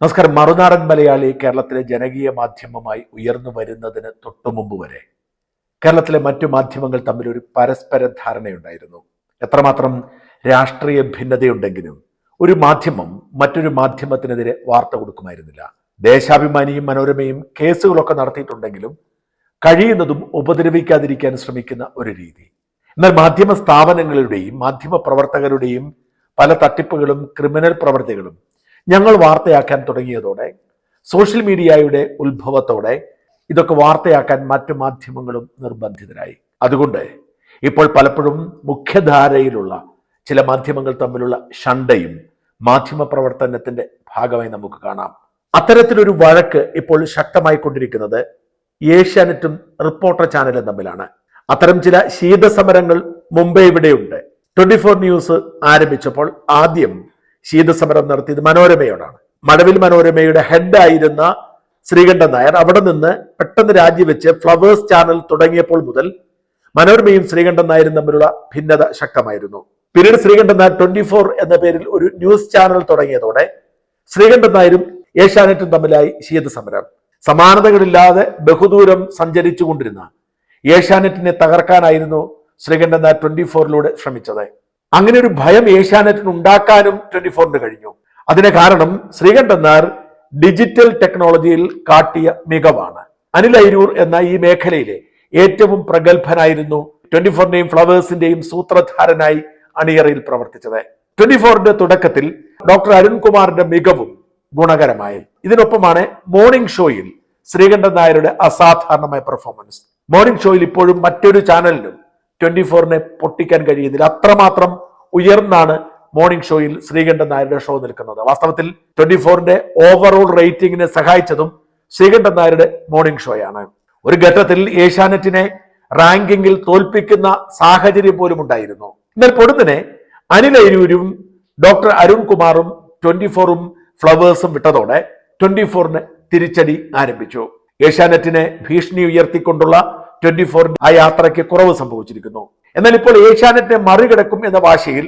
നമസ്കാരം. മറുനാടൻ മലയാളി കേരളത്തിലെ ജനകീയ മാധ്യമമായി ഉയർന്നു വരുന്നതിന് തൊട്ടുമുമ്പ് വരെ കേരളത്തിലെ മറ്റു മാധ്യമങ്ങൾ തമ്മിൽ ഒരു പരസ്പര ധാരണയുണ്ടായിരുന്നു. എത്രമാത്രം രാഷ്ട്രീയ ഭിന്നതയുണ്ടെങ്കിലും ഒരു മാധ്യമം മറ്റൊരു മാധ്യമത്തിനെതിരെ വാർത്ത കൊടുക്കുമായിരുന്നില്ല. ദേശാഭിമാനിയും മനോരമയും കേസുകളൊക്കെ നടത്തിയിട്ടുണ്ടെങ്കിലും കഴിയുന്നതും ഉപദ്രവിക്കാതിരിക്കാൻ ശ്രമിക്കുന്ന ഒരു രീതി. എന്നാൽ മാധ്യമ സ്ഥാപനങ്ങളുടെയും മാധ്യമ പ്രവർത്തകരുടെയും പല തട്ടിപ്പുകളും ക്രിമിനൽ പ്രവർത്തികളും ഞങ്ങൾ വാർത്തയാക്കാൻ തുടങ്ങിയതോടെ, സോഷ്യൽ മീഡിയയുടെ ഉത്ഭവത്തോടെ ഇതൊക്കെ വാർത്തയാക്കാൻ മറ്റു മാധ്യമങ്ങളും നിർബന്ധിതരായി. അതുകൊണ്ട് ഇപ്പോൾ പലപ്പോഴും മുഖ്യധാരയിലുള്ള ചില മാധ്യമങ്ങൾ തമ്മിലുള്ള ശണ്ടയും മാധ്യമ പ്രവർത്തനത്തിന്റെ ഭാഗമായി നമുക്ക് കാണാം. അത്തരത്തിലൊരു വഴക്ക് ഇപ്പോൾ ശക്തമായിക്കൊണ്ടിരിക്കുന്നത് ഏഷ്യാനെറ്റും റിപ്പോർട്ടർ ചാനലും തമ്മിലാണ്. അത്തരം ചില ശീതസമരങ്ങൾ മുമ്പേ ഇവിടെയുണ്ട്. 24 ന്യൂസ് ആരംഭിച്ചപ്പോൾ ആദ്യം ശീതസമരം നടത്തിയത് മനോരമയോടാണ്. മഴവിൽ മനോരമയുടെ ഹെഡായിരുന്ന ശ്രീകണ്ഠൻ നായർ അവിടെ നിന്ന് പെട്ടെന്ന് രാജിവെച്ച് ഫ്ലവേഴ്സ് ചാനൽ തുടങ്ങിയപ്പോൾ മുതൽ മനോരമയും ശ്രീകണ്ഠൻ നായരും തമ്മിലുള്ള ഭിന്നത ശക്തമായിരുന്നു. പിന്നീട് ശ്രീകണ്ഠൻ നായർ 24 എന്ന പേരിൽ ഒരു ന്യൂസ് ചാനൽ തുടങ്ങിയതോടെ ശ്രീകണ്ഠൻ നായരും ഏഷ്യാനെറ്റും തമ്മിലായി ശീതസമരം. സമാനതകളില്ലാതെ ബഹുദൂരം സഞ്ചരിച്ചു കൊണ്ടിരുന്ന ഏഷ്യാനെറ്റിനെ തകർക്കാനായിരുന്നു ശ്രീകണ്ഠൻ നായർ 24 ശ്രമിച്ചത്. അങ്ങനെ ഒരു ഭയം ഏഷ്യാനെറ്റിന് ഉണ്ടാക്കാനും 24 കഴിഞ്ഞു. അതിന് കാരണം ശ്രീകണ്ഠൻ നായർ ഡിജിറ്റൽ ടെക്നോളജിയിൽ കാട്ടിയ മികവാണ്. അനിൽ അയിരൂർ എന്ന ഈ മേഖലയിലെ ഏറ്റവും പ്രഗത്ഭനായിരുന്നു 24ന്റെയും ഫ്ലവേഴ്സിന്റെയും സൂത്രധാരനായി അണിയറയിൽ പ്രവർത്തിച്ചത്. 24ന്റെ തുടക്കത്തിൽ ഡോക്ടർ അരുൺകുമാറിന്റെ മികവും ഗുണകരമായി. ഇതിനൊപ്പമാണ് മോർണിംഗ് ഷോയിൽ ശ്രീകണ്ഠൻ നായരുടെ അസാധാരണമായ പെർഫോമൻസ്. മോർണിംഗ് ഷോയിൽ ഇപ്പോഴും മറ്റൊരു ചാനലിനും 24നെ പൊട്ടിക്കാൻ കഴിയുന്നില്ല. അത്രമാത്രം ഉയർന്നാണ് മോർണിംഗ് ഷോയിൽ ശ്രീകണ്ഠൻ നായരുടെ ഷോ നിൽക്കുന്നത്. വാസ്തവത്തിൽ 24ന്റെ ഓവറോൾ റേറ്റിംഗിനെ സഹായിച്ചതും ശ്രീകണ്ഠൻ നായരുടെ മോർണിംഗ് ഷോയാണ്. ഒരു ഘട്ടത്തിൽ ഏഷ്യാനെറ്റിനെ റാങ്കിങ്ങിൽ തോൽപ്പിക്കുന്ന സാഹചര്യം പോലും ഉണ്ടായിരുന്നു. എന്നാൽ പൊടുന്നനെ അനിൽ അയിരൂരും ഡോക്ടർ അരുൺകുമാറും 24ഉം ഫ്ലവേഴ്സും വിട്ടതോടെ 24ന് തിരിച്ചടി ആരംഭിച്ചു. ഏഷ്യാനെറ്റിനെ ഭീഷണി ഉയർത്തിക്കൊണ്ടുള്ള 24 ആ യാത്രയ്ക്ക് കുറവ് സംഭവിച്ചിരിക്കുന്നു. എന്നാൽ ഇപ്പോൾ ഏഷ്യാനെറ്റിനെ മറികടക്കും എന്ന വാശിയിൽ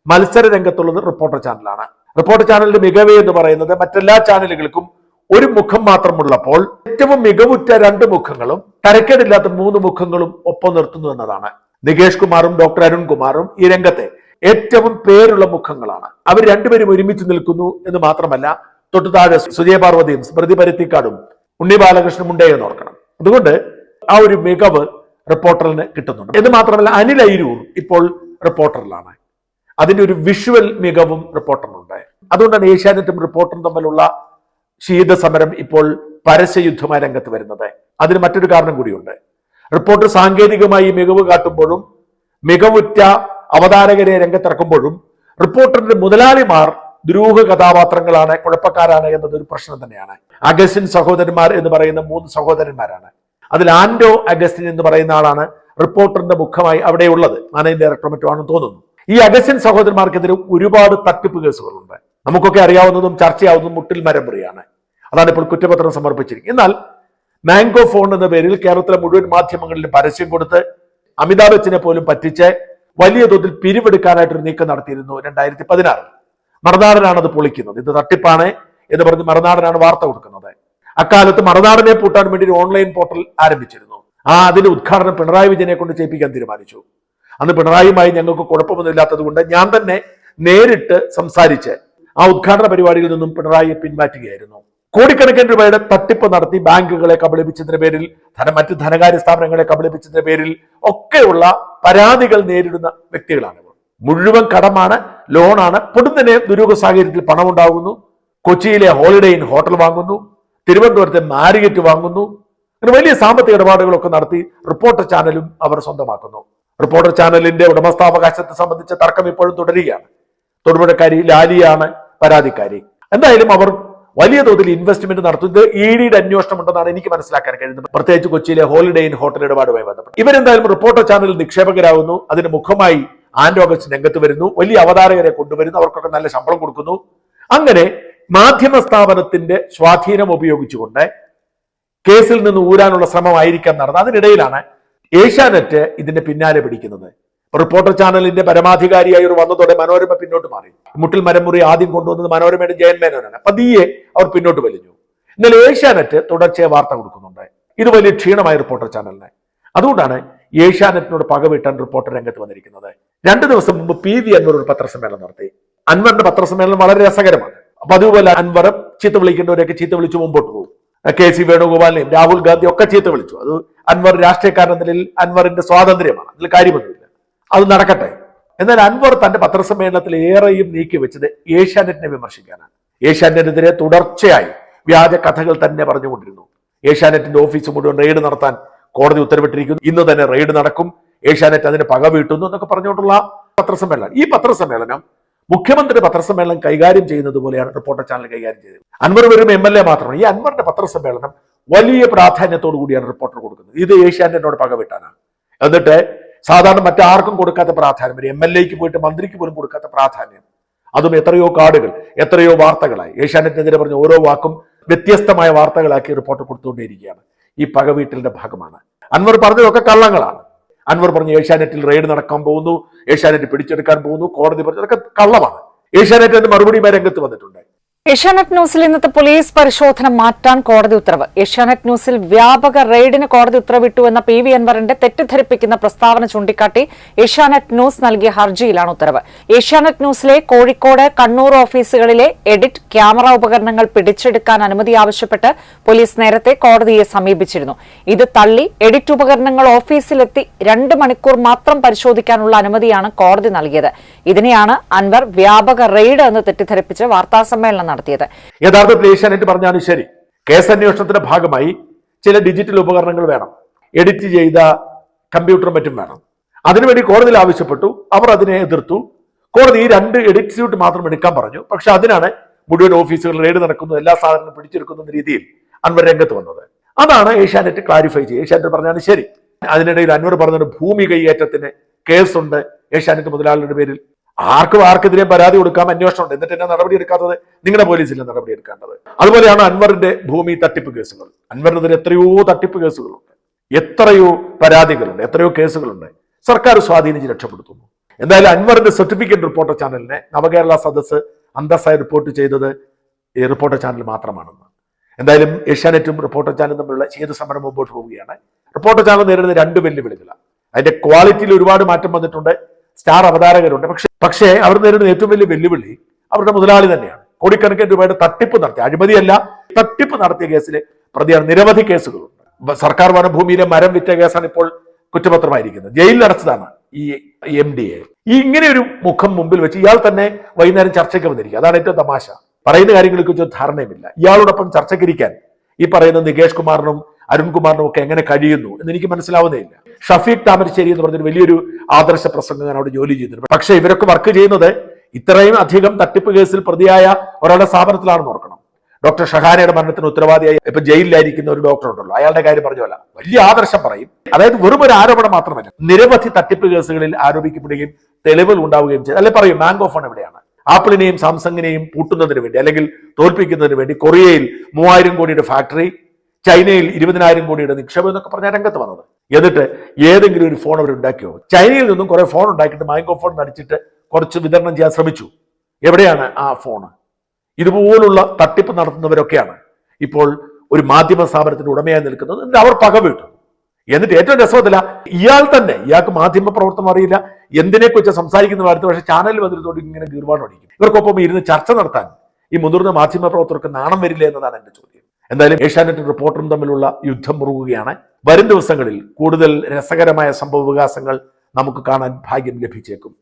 മത്സര രംഗത്തുള്ളത് റിപ്പോർട്ടർ ചാനലാണ്. റിപ്പോർട്ടർ ചാനലിന്റെ മികവ് എന്ന് പറയുന്നത് മറ്റെല്ലാ ചാനലുകൾക്കും ഒരു മുഖം മാത്രമുള്ളപ്പോൾ ഏറ്റവും മികവുറ്റ 2 മുഖങ്ങളും തരക്കേടില്ലാത്ത 3 മുഖങ്ങളും ഒപ്പം നിർത്തുന്നു എന്നതാണ്. നികേഷ് കുമാറും ഡോക്ടർ അരുൺകുമാറും ഈ രംഗത്തെ ഏറ്റവും പേരുള്ള മുഖങ്ങളാണ്. അവർ രണ്ടുപേരും ഒരുമിച്ച് നിൽക്കുന്നു എന്ന് മാത്രമല്ല, തൊട്ടു താഴെ സുജയപാർവതിയും സ്മൃതി പരുത്തിക്കാടും ഉണ്ണി ബാലകൃഷ്ണനും ഉണ്ടേ എന്ന് ഓർക്കണം. അതുകൊണ്ട് ആ ഒരു മികവ് റിപ്പോർട്ടറിന് കിട്ടുന്നുണ്ട്. എന്ന് മാത്രമല്ല, അനിൽ അയിരൂർ ഇപ്പോൾ റിപ്പോർട്ടറിലാണ്. അതിന്റെ ഒരു വിഷ്വൽ മികവും റിപ്പോർട്ടറിനുണ്ട്. അതുകൊണ്ടാണ് ഏഷ്യാനെറ്റും റിപ്പോർട്ടറും തമ്മിലുള്ള ശീതസമരം ഇപ്പോൾ പരസ്യയുദ്ധമായ രംഗത്ത് വരുന്നത്. അതിന് മറ്റൊരു കാരണം കൂടിയുണ്ട്. റിപ്പോർട്ടർ സാങ്കേതികമായി മികവ് കാട്ടുമ്പോഴും മികവുറ്റ അവതാരകരെ രംഗത്തിറക്കുമ്പോഴും റിപ്പോർട്ടറിന്റെ മുതലാളിമാർ ദുരൂഹ കഥാപാത്രങ്ങളാണ്, കുഴപ്പക്കാരാണ് എന്നതൊരു പ്രശ്നം തന്നെയാണ്. അഗസ്റ്റിൻ സഹോദരന്മാർ എന്ന് പറയുന്ന 3 സഹോദരന്മാരാണ്. അതിൽ ആൻഡോ അഗസ്റ്റിൻ എന്ന് പറയുന്ന ആളാണ് റിപ്പോർട്ടറിന്റെ മുഖമായി അവിടെയുള്ളത്. മാനേജിംഗ് ഡയറക്ടർ മറ്റുമാണെന്ന് തോന്നുന്നു. ഈ അഗസ്റ്റിൻ സഹോദരന്മാർക്കെതിരെ ഒരുപാട് തട്ടിപ്പ് കേസുകളുണ്ട്. നമുക്കൊക്കെ അറിയാവുന്നതും ചർച്ചയാവുന്നതും മുട്ടിൽ മരമുറിയാണ്. അതാണ് ഇപ്പോൾ കുറ്റപത്രം സമർപ്പിച്ചിരിക്കുന്നത്. എന്നാൽ മാംഗോ ഫോൺ എന്ന പേരിൽ കേരളത്തിലെ മുഴുവൻ മാധ്യമങ്ങളിലും പരസ്യം കൊടുത്ത് അമിതാഭ് ബച്ചനെ പോലും പറ്റിച്ച് വലിയ തോതിൽ പിരിവെടുക്കാനായിട്ടൊരു നീക്കം നടത്തിയിരുന്നു 2016. മറുനാടനാണ് അത് പൊളിക്കുന്നത്. ഇത് തട്ടിപ്പാണ് എന്ന് പറഞ്ഞ് മറുനാടനാണ് വാർത്ത കൊടുക്കുന്നത്. അക്കാലത്ത് മറുനാടനെ പൂട്ടാൻ വേണ്ടി ഒരു ഓൺലൈൻ പോർട്ടൽ ആരംഭിച്ചിരുന്നു. അതിന്റെ ഉദ്ഘാടനം പിണറായി വിജയനെ കൊണ്ട് ചെയ്യിപ്പിക്കാൻ തീരുമാനിച്ചു. അന്ന് പിണറായിയുമായി ഞങ്ങൾക്ക് കുഴപ്പമൊന്നുമില്ലാത്തത് കൊണ്ട് ഞാൻ തന്നെ നേരിട്ട് സംസാരിച്ച് ആ ഉദ്ഘാടന പരിപാടിയിൽ നിന്നും പിണറായിയെ പിൻമാറ്റുകയായിരുന്നു. കോടിക്കണക്കിന് രൂപയുടെ തട്ടിപ്പ് നടത്തി ബാങ്കുകളെ കബളിപ്പിച്ചതിന്റെ പേരിൽ, മറ്റ് ധനകാര്യ സ്ഥാപനങ്ങളെ കബളിപ്പിച്ചതിന്റെ പേരിൽ ഒക്കെയുള്ള പരാതികൾ നേരിടുന്ന വ്യക്തികളാണ്. മുഴുവൻ കടമാണ്, ലോണാണ്. പൊടുന്നനെ ദുരൂഹ സാഹചര്യത്തിൽ പണം ഉണ്ടാകുന്നു. കൊച്ചിയിലെ ഹോളിഡേ ഇൻ ഹോട്ടൽ വാങ്ങുന്നു, തിരുവനന്തപുരത്തെ മാരിയറ്റ് വാങ്ങുന്നു. അങ്ങനെ വലിയ സാമ്പത്തിക ഇടപാടുകളൊക്കെ നടത്തി റിപ്പോർട്ടർ ചാനലും അവർ സ്വന്തമാക്കുന്നു. റിപ്പോർട്ടർ ചാനലിന്റെ ഉടമസ്ഥാവകാശത്തെ സംബന്ധിച്ച തർക്കം ഇപ്പോഴും തുടരുകയാണ്. തൊടുപുഴക്കാരി ലാലിയാണ് പരാതിക്കാരി. എന്തായാലും അവർ വലിയ തോതിൽ ഇൻവെസ്റ്റ്മെന്റ് നടത്തുന്നത് EDയുടെ അന്വേഷണം ഉണ്ടെന്നാണ് എനിക്ക് മനസ്സിലാക്കാൻ കഴിയുന്നത്. പ്രത്യേകിച്ച് കൊച്ചിയിലെ ഹോളിഡേ ഇൻ ഹോട്ടൽ ഇടപാടുമായി ബന്ധപ്പെട്ട് ഇവരെന്തായാലും റിപ്പോർട്ടർ ചാനലിൽ നിക്ഷേപകരാകുന്നു. അതിന് മുഖമായി ആൻഡോ അഗസ്റ്റിൻ രംഗത്ത് വരുന്നു. വലിയ അവതാരകരെ കൊണ്ടുവരുന്നു. അവർക്കൊക്കെ നല്ല ശമ്പളം കൊടുക്കുന്നു. അങ്ങനെ മാധ്യമ സ്ഥാപനത്തിന്റെ സ്വാധീനം ഉപയോഗിച്ചുകൊണ്ട് കേസിൽ നിന്ന് ഊരാനുള്ള ശ്രമമായിരിക്കാം നടന്നത്. അതിനിടയിലാണ് ഏഷ്യാനെറ്റ് ഇതിന്റെ പിന്നാലെ പിടിക്കുന്നത്. റിപ്പോർട്ടർ ചാനലിന്റെ പരമാധികാരിയായി ഒരു വന്നതോടെ മനോരമ പിന്നോട്ട് മാറി. മുട്ടിൽ മരമുറി ആദ്യം കൊണ്ടുവന്നത് മനോരമയുടെ ജയൻ മേനോനാണ്. പതിയെ അവർ പിന്നോട്ട് വലിഞ്ഞു. എന്നാൽ ഏഷ്യാനെറ്റ് തുടർച്ചയായി വാർത്ത കൊടുക്കുന്നുണ്ട്. ഇത് വലിയ ക്ഷീണമായ റിപ്പോർട്ടർ ചാനലിന്. അതുകൊണ്ടാണ് ഏഷ്യാനെറ്റിനോട് പകവീട്ടാൻ റിപ്പോർട്ടർ രംഗത്ത് വന്നിരിക്കുന്നത്. 2 ദിവസം മുമ്പ് PV അൻവർ ഒരു പത്രസമ്മേളനം നടത്തി. അൻവറിന്റെ പത്രസമ്മേളനം വളരെ രസകരമാണ്. അപ്പൊ അതുപോലെ അൻവർ ചീത്ത വിളിക്കേണ്ടവരെയൊക്കെ ചീത്ത വിളിച്ചു മുമ്പോട്ട് പോകും. KC വേണുഗോപാലിനെയും രാഹുൽ ഗാന്ധി ഒക്കെ ചീത്ത വിളിച്ചു. അത് അൻവർ രാഷ്ട്രീയക്കാരൻ എന്ന നിലയിൽ അൻവറിന്റെ സ്വാതന്ത്ര്യമാണ്, അതിൽ കാര്യമൊന്നുമില്ല, അത് നടക്കട്ടെ. എന്നാൽ അൻവർ തന്റെ പത്രസമ്മേളനത്തിൽ ഏറെയും നീക്കി വെച്ചത് ഏഷ്യാനെറ്റിനെ വിമർശിക്കാനാണ്. ഏഷ്യാനെറ്റിനെതിരെ തുടർച്ചയായി വ്യാജ കഥകൾ തന്നെ പറഞ്ഞുകൊണ്ടിരുന്നു. ഏഷ്യാനെറ്റിന്റെ ഓഫീസ് മുഴുവൻ റെയ്ഡ് നടത്താൻ കോടതി ഉത്തരവിട്ടിരിക്കുന്നു, ഇന്ന് തന്നെ റെയ്ഡ് നടക്കും, ഏഷ്യാനെറ്റ് അതിന് പക വീട്ടുന്നു എന്നൊക്കെ പറഞ്ഞുകൊണ്ടുള്ള പത്രസമ്മേളനം. ഈ പത്രസമ്മേളനം മുഖ്യമന്ത്രി പത്രസമ്മേളനം കൈകാര്യം ചെയ്യുന്നത് പോലെയാണ് റിപ്പോർട്ടർ ചാനൽ കൈകാര്യം ചെയ്തത്. അൻവർ വെറും MLA മാത്രമാണ്. ഈ അൻവറിന്റെ പത്രസമ്മേളനം വലിയ പ്രാധാന്യത്തോടു കൂടിയാണ് റിപ്പോർട്ടർ കൊടുക്കുന്നത്. ഇത് ഏഷ്യാനെറ്റിനോട് പകവിട്ടാനാണ്. എന്നിട്ട് സാധാരണ മറ്റാർക്കും കൊടുക്കാത്ത പ്രാധാന്യം, ഒരു MLAക്ക് പോയിട്ട് മന്ത്രിക്ക് പോലും കൊടുക്കാത്ത പ്രാധാന്യം, അതും എത്രയോ കാർഡുകൾ, എത്രയോ വാർത്തകളായി ഏഷ്യാനെറ്റിനെതിരെ പറഞ്ഞ ഓരോ വാക്കും വ്യത്യസ്തമായ വാർത്തകളാക്കി റിപ്പോർട്ടർ കൊടുത്തുകൊണ്ടേയിരിക്കുകയാണ്. ഈ പകവീട്ടലിന്റെ ഭാഗമാണ്. അൻവർ പറഞ്ഞതൊക്കെ കള്ളങ്ങളാണ്. അൻവർ പറഞ്ഞു ഏഷ്യാനെറ്റിൽ റെയ്ഡ് നടക്കാൻ പോകുന്നു, ഏഷ്യാനെറ്റ് പിടിച്ചെടുക്കാൻ പോകുന്നു, കോടതി പറഞ്ഞതൊക്കെ കള്ളമാണ്. ഏഷ്യാനെറ്റ് മറുപടിയുമായി രംഗത്ത് വന്നിട്ടുണ്ട്. ഏഷ്യാനെറ്റ് ന്യൂസിൽ ഇന്നത്തെ പോലീസ് പരിശോധന മാറ്റാൻ കോടതി ഉത്തരവ്. ഏഷ്യാനെറ്റ് ന്യൂസിൽ വ്യാപക റെയ്ഡിന് കോടതി ഉത്തരവിട്ടുവെന്ന PV അൻവറിന്റെ തെറ്റിദ്ധരിപ്പിക്കുന്ന പ്രസ്താവന ചൂണ്ടിക്കാട്ടി ഏഷ്യാനെറ്റ് ന്യൂസ് നൽകിയ ഹർജിയിലാണ് ഉത്തരവ്. ഏഷ്യാനെറ്റ് ന്യൂസിലെ കോഴിക്കോട്, കണ്ണൂർ ഓഫീസുകളിലെ എഡിറ്റ്, ക്യാമറ ഉപകരണങ്ങൾ പിടിച്ചെടുക്കാൻ അനുമതി ആവശ്യപ്പെട്ട് പോലീസ് നേരത്തെ കോടതിയെ സമീപിച്ചിരുന്നു. ഇത് തള്ളി എഡിറ്റ് ഉപകരണങ്ങൾ ഓഫീസിലെത്തി 2 മണിക്കൂർ മാത്രം പരിശോധിക്കാനുള്ള അനുമതിയാണ് കോടതി നൽകിയത്. ഇതിനെയാണ് അൻവർ വ്യാപക റെയ്ഡ് എന്ന് തെറ്റിദ്ധരിപ്പിച്ച് വാർത്താസമ്മേളനം യഥാർത്ഥത്തിൽ ഏഷ്യാനെറ്റ് പറഞ്ഞാണ് ശരി. കേസന്വേഷണത്തിന്റെ ഭാഗമായി ചില ഡിജിറ്റൽ ഉപകരണങ്ങൾ വേണം, എഡിറ്റ് ചെയ്ത കമ്പ്യൂട്ടറും മറ്റും വേണം. അതിനുവേണ്ടി കോടതിയിൽ ആവശ്യപ്പെട്ടു. അവർ അതിനെ എതിർത്തു. കോടതി 2 എഡിറ്റ് സ്യൂട്ട് മാത്രം എടുക്കാൻ പറഞ്ഞു. പക്ഷെ അതിനാണ് മുഴുവൻ ഓഫീസുകളിൽ റെയ്ഡ് നടക്കുന്നു, എല്ലാ സാധനങ്ങളും പിടിച്ചെടുക്കുന്ന രീതിയിൽ അൻവർ രംഗത്ത് വന്നത്. അതാണ് ഏഷ്യാനെറ്റ് ക്ലാരിഫൈ ചെയ്യുക. ഏഷ്യാനെറ്റ് പറഞ്ഞാണ് ശരി. അതിനിടയിൽ അൻവർ പറഞ്ഞത് ഭൂമി കൈയേറ്റത്തിന് കേസുണ്ട് ഏഷ്യാനെറ്റ് മുതലാളിയുടെ പേരിൽ. ആർക്കെതിരെ പരാതി കൊടുക്കാം, അന്വേഷണമുണ്ട്, എന്നിട്ട് എന്നെ നടപടി എടുക്കാത്തത്? നിങ്ങളുടെ പോലീസിലെ നടപടി എടുക്കേണ്ടത്. അതുപോലെയാണ് അൻവറിന്റെ ഭൂമി തട്ടിപ്പ് കേസുകൾ. അൻവറിനെതിരെ എത്രയോ തട്ടിപ്പ് കേസുകളുണ്ട്, എത്രയോ പരാതികളുണ്ട്, എത്രയോ കേസുകളുണ്ട്. സർക്കാർ സ്വാധീനിച്ച് രക്ഷപ്പെടുത്തുന്നു. എന്തായാലും അൻവറിന്റെ സർട്ടിഫിക്കറ്റ് റിപ്പോർട്ടർ ചാനലിനെ നവകേരള സദസ്സ് അന്തസ്സായി റിപ്പോർട്ട് ചെയ്തത് ഈ റിപ്പോർട്ടർ ചാനൽ മാത്രമാണെന്ന്. എന്തായാലും ഏഷ്യാനെറ്റും റിപ്പോർട്ടർ ചാനലും തമ്മിലുള്ള സമരം മുമ്പോട്ട് പോവുകയാണ്. റിപ്പോർട്ടർ ചാനൽ നേരിടുന്ന 2 വെല്ലുവിളികളാണ്. അതിന്റെ ക്വാളിറ്റിയിൽ ഒരുപാട് മാറ്റം വന്നിട്ടുണ്ട്. സ്റ്റാർ അവതാരകരുണ്ട്. പക്ഷേ അവർ നേരിടുന്ന ഏറ്റവും വലിയ വെല്ലുവിളി അവരുടെ മുതലാളി തന്നെയാണ്. കോടിക്കണക്കിന് രൂപയുടെ തട്ടിപ്പ് നടത്തിയ, അഴിമതിയല്ല, തട്ടിപ്പ് നടത്തിയ കേസിലെ പ്രതിയാണ്. നിരവധി കേസുകളുണ്ട്. സർക്കാർ വനഭൂമിയിലെ മരം വിറ്റ കേസാണ് ഇപ്പോൾ കുറ്റപത്രമായിരിക്കുന്നത്. ജയിലിൽ അടച്ചതാണ് ഈ MDA. ഇങ്ങനെ ഒരു മുഖം മുമ്പിൽ വെച്ച് ഇയാൾ തന്നെ വൈകുന്നേരം ചർച്ചയ്ക്ക് വന്നിരിക്കുക. അതാണ് ഏറ്റവും തമാശ. പറയുന്ന കാര്യങ്ങളെ കുറിച്ച് ധാരണയുമില്ല. ഇയാളോടൊപ്പം ചർച്ചയ്ക്കിരിക്കാൻ ഈ പറയുന്ന നികേഷ് കുമാറിനും അരുൺകുമാറിനും ഒക്കെ എങ്ങനെ കഴിയുന്നു എന്ന് എനിക്ക് മനസ്സിലാവുന്നേയില്ല. ഷഫീഖ് താമരശ്ശേരി എന്ന് പറഞ്ഞൊരു വലിയൊരു ആദർശ പ്രസംഗകൻ അവിടെ ജോലി ചെയ്തിട്ടുണ്ട്. പക്ഷെ ഇവരൊക്കെ വർക്ക് ചെയ്യുന്നത് ഇത്രയും അധികം തട്ടിപ്പ് കേസിൽ പ്രതിയായ ഒരാളുടെ സ്ഥാപനത്തിലാണെന്ന് ഓർക്കണം. ഡോക്ടർ ഷഹാനയുടെ മരണത്തിന് ഉത്തരവാദിയായി ഇപ്പൊ ജയിലിലായിരിക്കുന്ന ഒരു ഡോക്ടർ ഉണ്ടല്ലോ, അയാളുടെ കാര്യം പറഞ്ഞല്ല, വലിയ ആദർശം പറയും. അതായത് വെറും ഒരു ആരോപണം മാത്രമല്ല, നിരവധി തട്ടിപ്പ് കേസുകളിൽ ആരോപിക്കപ്പെടുകയും തെളിവുകൾ ഉണ്ടാവുകയും ചെയ്തു. അല്ലെ പറയും ബാങ്ക് ഓഫ് ഫോൺ എവിടെയാണ്? ആപ്പിളിനെയും സാംസങ്ങിനെയും പൂട്ടുന്നതിന് വേണ്ടി അല്ലെങ്കിൽ തോൽപ്പിക്കുന്നതിന് വേണ്ടി കൊറിയയിൽ 3000 കോടിയുടെ ഫാക്ടറി, ചൈനയിൽ 20,000 കോടിയുടെ നിക്ഷേപം എന്നൊക്കെ പറഞ്ഞ രംഗത്ത് വന്നത്. എന്നിട്ട് ഏതെങ്കിലും ഒരു ഫോൺ അവർ ഉണ്ടാക്കിയോ? ചൈനയിൽ നിന്നും കുറെ ഫോൺ ഉണ്ടാക്കിയിട്ട് ബാങ്ക് ഓഫ് ഫോൺ നടിച്ചിട്ട് കുറച്ച് വിതരണം ചെയ്യാൻ ശ്രമിച്ചു. എവിടെയാണ് ആ ഫോണ്? ഇതുപോലുള്ള തട്ടിപ്പ് നടത്തുന്നവരൊക്കെയാണ് ഇപ്പോൾ ഒരു മാധ്യമ സ്ഥാപനത്തിന്റെ ഉടമയായി നിൽക്കുന്നത്. എന്നിട്ട് അവർ പകവീട്ടു. എന്നിട്ട് ഏറ്റവും രസമല്ല, ഇയാൾ തന്നെ, ഇയാൾക്ക് മാധ്യമ പ്രവർത്തനം അറിയില്ല, എന്തിനെക്കുറിച്ച് സംസാരിക്കുന്ന കാര്യത്തിൽ, പക്ഷേ ചാനലിൽ വന്നിരുന്നോട് ഇങ്ങനെ ഗീർവാണം അടിക്കും. ഇവർക്കൊപ്പം ഇരുന്ന് ചർച്ച നടത്താൻ ഈ മുതിർന്ന മാധ്യമ പ്രവർത്തകർക്ക് നാണം വരില്ല എന്നതാണ് എന്റെ ചോദ്യം. എന്തായാലും ഏഷ്യാനെറ്റും റിപ്പോർട്ടറും തമ്മിലുള്ള യുദ്ധം മുറുകുകയാണ്. വരും ദിവസങ്ങളിൽ കൂടുതൽ രസകരമായ സംഭവ വികാസങ്ങൾ നമുക്ക് കാണാൻ ഭാഗ്യം ലഭിച്ചേക്കും.